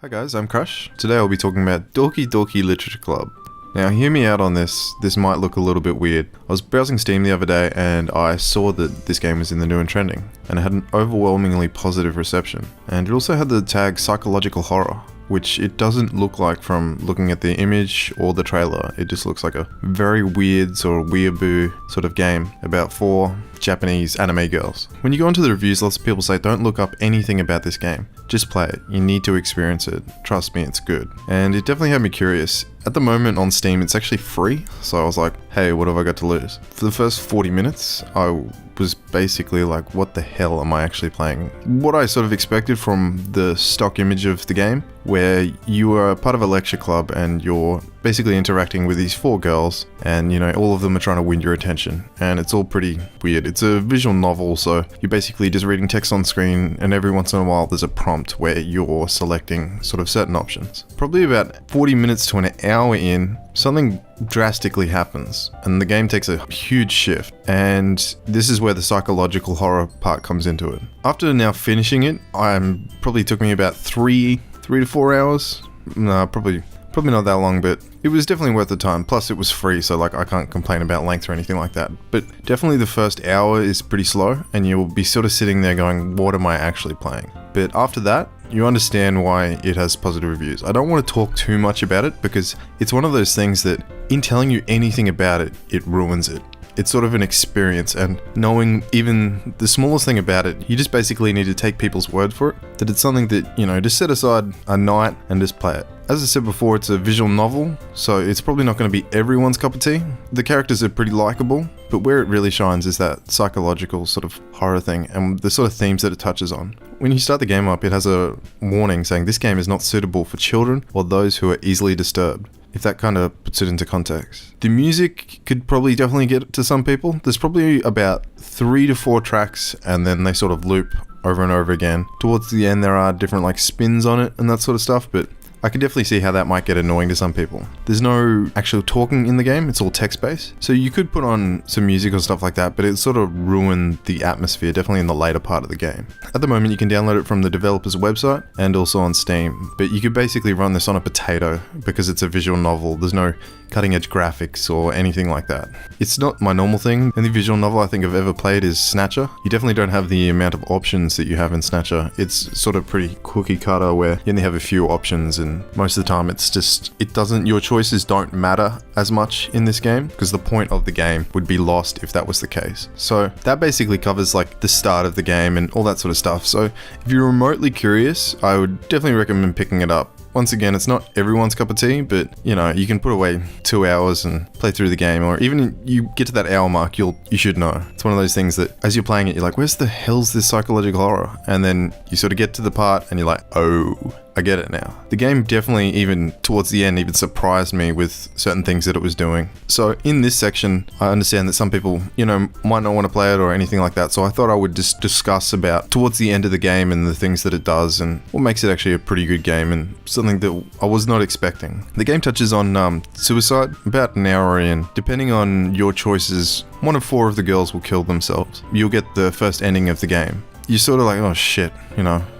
Hi guys, I'm Crush. Today I'll be talking about Doki Doki Literature Club. Now hear me out on this might look a little bit weird. I was browsing Steam the other day and I saw that this game was in the new and trending, and it had an overwhelmingly positive reception. And it also had the tag psychological horror, which it doesn't look like from looking at the image or the trailer. It just looks like a very weird sort of weeaboo sort of game about 4 Japanese anime girls. When you go into the reviews, lots of people say don't look up anything about this game. Just play it. You need to experience it. Trust me, it's good. And it definitely had me curious. At the moment on Steam, it's actually free, so I was like, hey, what have I got to lose? For the first 40 minutes, I was basically like, what the hell am I actually playing? What I sort of expected from the stock image of the game, where you are part of a lecture club and you're basically interacting with these 4 girls, and all of them are trying to win your attention, and it's all pretty weird. It's a visual novel, so you're basically just reading text on screen, and every once in a while there's a prompt where you're selecting sort of certain options. Probably about 40 minutes to an hour in, something drastically happens and the game takes a huge shift, and this is where the psychological horror part comes into it. After now finishing it, probably took me about 3 to 4 hours. No, probably not that long, but it was definitely worth the time. Plus it was free, so I can't complain about length or anything like that. But definitely the first hour is pretty slow and you'll be sort of sitting there going, what am I actually playing? But after that, you understand why it has positive reviews. I don't want to talk too much about it because it's one of those things that in telling you anything about it, it ruins it. It's sort of an experience, and knowing even the smallest thing about it, you just basically need to take people's word for it, that it's something that, just set aside a night and just play it. As I said before, it's a visual novel, so it's probably not going to be everyone's cup of tea. The characters are pretty likable, but where it really shines is that psychological sort of horror thing and the sort of themes that it touches on. When you start the game up, it has a warning saying this game is not suitable for children or those who are easily disturbed, if that kind of puts it into context. The music could probably definitely get to some people. There's probably about 3 to 4 tracks and then they sort of loop over and over again. Towards the end there are different spins on it and that sort of stuff, but I can definitely see how that might get annoying to some people. There's no actual talking in the game, it's all text-based. So you could put on some music or stuff like that, but it sort of ruined the atmosphere, definitely in the later part of the game. At the moment, you can download it from the developer's website and also on Steam, but you could basically run this on a potato because it's a visual novel. There's no cutting-edge graphics or anything like that. It's not my normal thing. The only visual novel I think I've ever played is Snatcher. You definitely don't have the amount of options that you have in Snatcher. It's sort of pretty cookie cutter where you only have a few options, and most of the time your choices don't matter as much in this game because the point of the game would be lost if that was the case. So that basically covers the start of the game and all that sort of stuff. So if you're remotely curious, I would definitely recommend picking it up. Once again, it's not everyone's cup of tea, but you can put away 2 hours and play through the game, or even you get to that hour mark, you should know. It's one of those things that as you're playing it, you're like, where's the hell's this psychological horror? And then you sort of get to the part and you're like, oh, I get it now. The game definitely, even towards the end, even surprised me with certain things that it was doing. So in this section, I understand that some people, might not want to play it or anything like that. So I thought I would just discuss about towards the end of the game and the things that it does and what makes it actually a pretty good game and something that I was not expecting. The game touches on suicide about an hour in. Depending on your choices, 1 of 4 of the girls will kill themselves. You'll get the first ending of the game. You're sort of like, oh shit,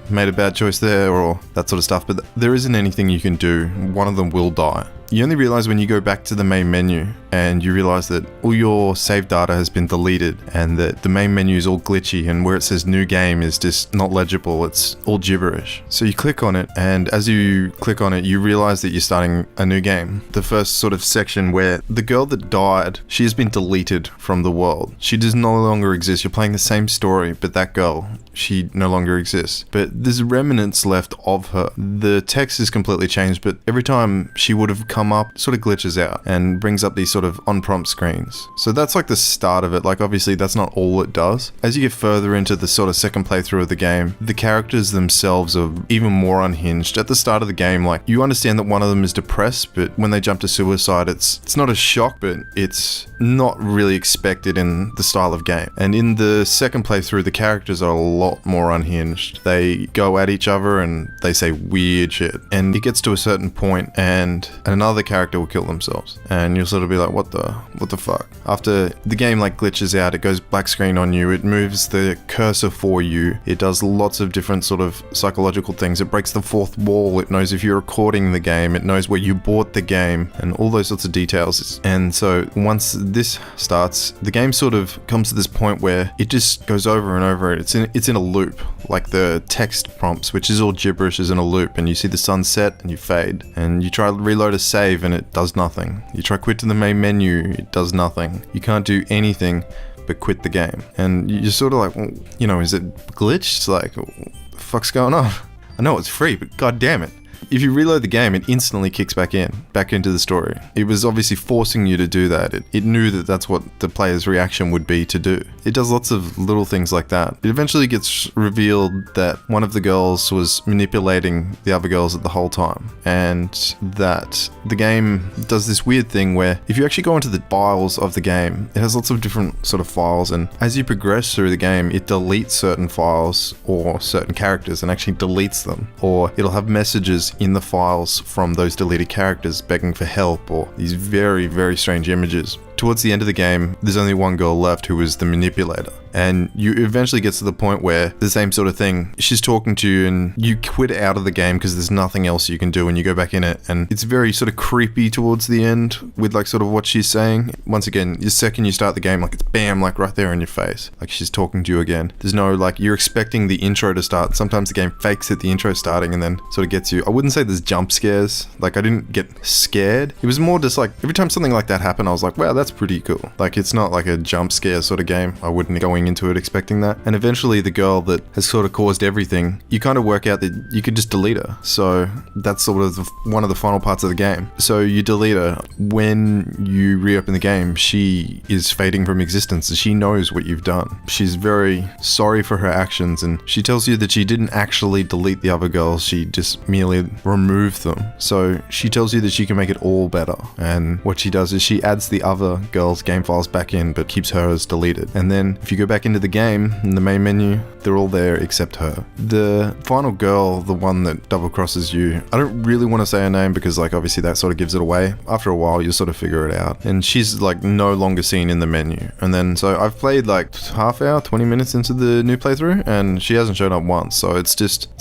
made a bad choice there or that sort of stuff, but there isn't anything you can do. 1 of them will die. You only realize when you go back to the main menu and you realize that all your save data has been deleted and that the main menu is all glitchy and where it says new game is just not legible. It's all gibberish. So you click on it, and as you click on it, you realize that you're starting a new game. The first sort of section where the girl that died, she has been deleted from the world. She does no longer exist. You're playing the same story, but that girl, she no longer exists. But there's remnants left of her. The text is completely changed, but every time she would have come up, sort of glitches out and brings up these sort of on-prompt screens. So that's the start of it. Obviously that's not all it does. As you get further into the sort of second playthrough of the game, the characters themselves are even more unhinged. At the start of the game, you understand that one of them is depressed, but when they jump to suicide, it's not a shock, but it's not really expected in the style of game. And in the second playthrough, the characters are a lot more unhinged. glitched. They go at each other and they say weird shit. And it gets to a certain point and another character will kill themselves. And you'll sort of be like, what the fuck? After the game like glitches out, it goes black screen on you, it moves the cursor for you, it does lots of different sort of psychological things, it breaks the fourth wall, it knows if you're recording the game, it knows where you bought the game, and all those sorts of details. And so once this starts, the game sort of comes to this point where it just goes over and over. It's in a loop, like the text prompts, which is all gibberish, is in a loop, and you see the sun set and you fade, and you try to reload a save and it does nothing. You try quit to the main menu, it does nothing. You can't do anything but quit the game. And you're sort of like, well, you know, is it glitched? Like, what the fuck's going on? I know it's free, but god damn it. If you reload the game, it instantly kicks back into the story. It was obviously forcing you to do that. It knew that that's what the player's reaction would be to do. It does lots of little things like that. It eventually gets revealed that one of the girls was manipulating the other girls the whole time, and that the game does this weird thing where if you actually go into the files of the game, it has lots of different sort of files, and as you progress through the game, it deletes certain files or certain characters and actually deletes them, or it'll have messages in the files from those deleted characters begging for help, or these very, very strange images. Towards the end of the game, there's only one girl left who is the manipulator. And you eventually get to the point where the same sort of thing, she's talking to you and you quit out of the game because there's nothing else you can do, and you go back in it, and it's very sort of creepy towards the end with like sort of what she's saying. Once again, the second you start the game, like it's bam, like right there in your face, like she's talking to you again. There's no like, you're expecting the intro to start. Sometimes the game fakes it, the intro starting, and then sort of gets you. I wouldn't say there's jump scares, like I didn't get scared. It was more just like every time something like that happened, I was like, wow, that's pretty cool. Like it's not like a jump scare sort of game. I wouldn't go into it expecting that. And eventually the girl that has sort of caused everything, you kind of work out that you could just delete her. So that's sort of one of the final parts of the game. So you delete her. When you reopen the game, she is fading from existence and she knows what you've done. She's very sorry for her actions, and she tells you that she didn't actually delete the other girls, she just merely removed them. So she tells you that she can make it all better, and what she does is she adds the other girls' game files back in but keeps hers deleted. And then if you go back into the game, in the main menu, they're all there except her. The final girl, the one that double crosses you, I don't really want to say her name because like obviously that sort of gives it away. After a while you'll sort of figure it out, and she's like no longer seen in the menu. And then so I've played like half hour, 20 minutes into the new playthrough, and she hasn't shown up once. So it's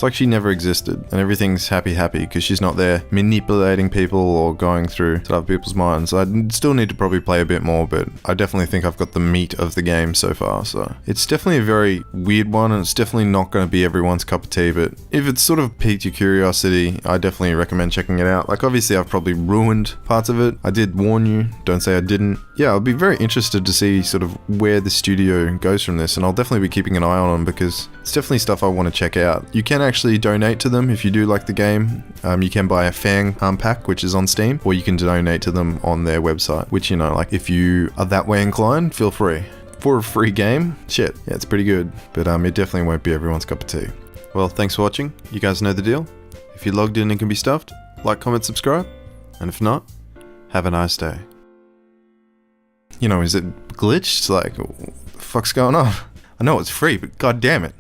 like she never existed, and everything's happy because she's not there manipulating people or going through to other people's minds. I still need to probably play a bit more, but I definitely think I've got the meat of the game so far. So it's definitely a very weird one, and it's definitely not going to be everyone's cup of tea, but if it's sort of piqued your curiosity, I definitely recommend checking it out. Like obviously I've probably ruined parts of it. I did warn you, don't say I didn't. Yeah, I'll be very interested to see sort of where the studio goes from this, and I'll definitely be keeping an eye on them because it's definitely stuff I want to check out. You can actually donate to them if you do like the game. You can buy a fan pack, which is on Steam, or you can donate to them on their website, which, you know, like if you are that way inclined, feel free. For a free game, shit, yeah, it's pretty good, but it definitely won't be everyone's cup of tea. Well, thanks for watching. You guys know the deal. If you're logged in and can be stuffed, like, comment, subscribe, and if not, have a nice day. You know, is it glitched? Like, what the fuck's going on? I know it's free, but god damn it.